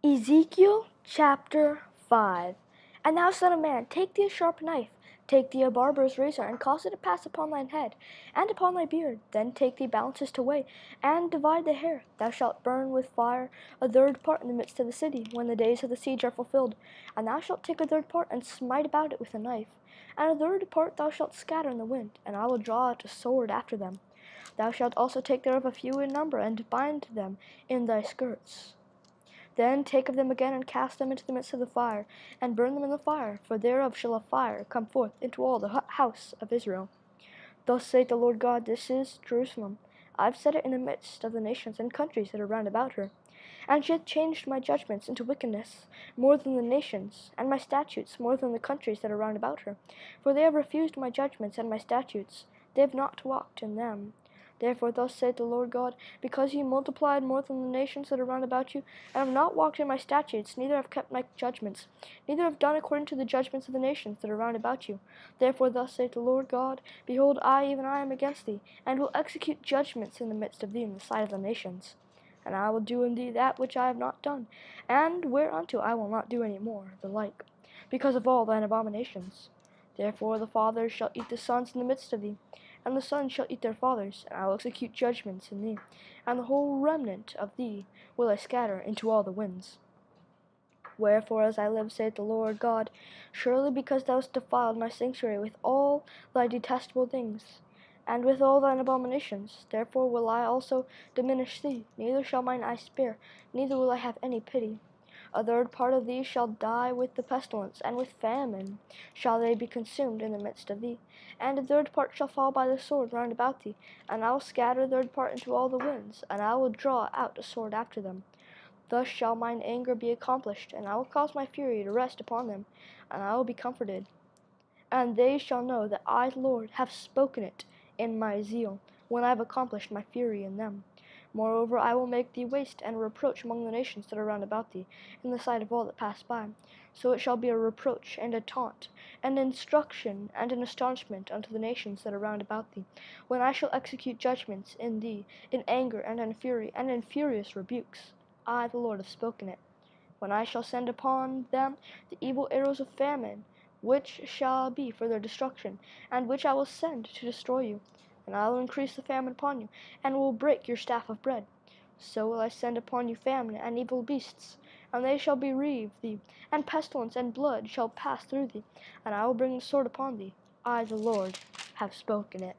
Ezekiel chapter 5. And thou, son of man, take thee a sharp knife, take thee a barber's razor, and cause it to pass upon thine head, and upon thy beard. Then take thee balances to weigh, and divide the hair. Thou shalt burn with fire a third part in the midst of the city, when the days of the siege are fulfilled. And thou shalt take a third part, and smite about it with a knife. And a third part thou shalt scatter in the wind, and I will draw out a sword after them. Thou shalt also take thereof a few in number, and bind them in thy skirts. Then take of them again, and cast them into the midst of the fire, and burn them in the fire, for thereof shall a fire come forth into all the house of Israel. Thus saith the Lord God, this is Jerusalem. I've set it in the midst of the nations and countries that are round about her. And she hath changed my judgments into wickedness more than the nations, and my statutes more than the countries that are round about her. For they have refused my judgments and my statutes, they have not walked in them. Therefore thus saith the Lord God, because ye multiplied more than the nations that are round about you, and have not walked in my statutes, neither have kept my judgments, neither have done according to the judgments of the nations that are round about you. Therefore thus saith the Lord God, behold, I, even I, am against thee, and will execute judgments in the midst of thee in the sight of the nations. And I will do in thee that which I have not done, and whereunto I will not do any more the like, because of all thine abominations. Therefore the fathers shall eat the sons in the midst of thee, and the sons shall eat their fathers, and I will execute judgments in thee, and the whole remnant of thee will I scatter into all the winds. Wherefore, as I live, saith the Lord God, surely because thou hast defiled my sanctuary with all thy detestable things, and with all thine abominations, therefore will I also diminish thee, neither shall mine eye spare, neither will I have any pity. A third part of thee shall die with the pestilence, and with famine shall they be consumed in the midst of thee. And a third part shall fall by the sword round about thee, and I will scatter a third part into all the winds, and I will draw out a sword after them. Thus shall mine anger be accomplished, and I will cause my fury to rest upon them, and I will be comforted. And they shall know that I, the Lord, have spoken it in my zeal, when I have accomplished my fury in them. Moreover, I will make thee waste and a reproach among the nations that are round about thee, in the sight of all that pass by. So it shall be a reproach and a taunt, and instruction and an astonishment unto the nations that are round about thee, when I shall execute judgments in thee, in anger and in fury, and in furious rebukes. I, the Lord, have spoken it. When I shall send upon them the evil arrows of famine, which shall be for their destruction, and which I will send to destroy you. And I will increase the famine upon you, and will break your staff of bread. So will I send upon you famine and evil beasts, and they shall bereave thee, and pestilence and blood shall pass through thee, and I will bring the sword upon thee. I, the Lord, have spoken it.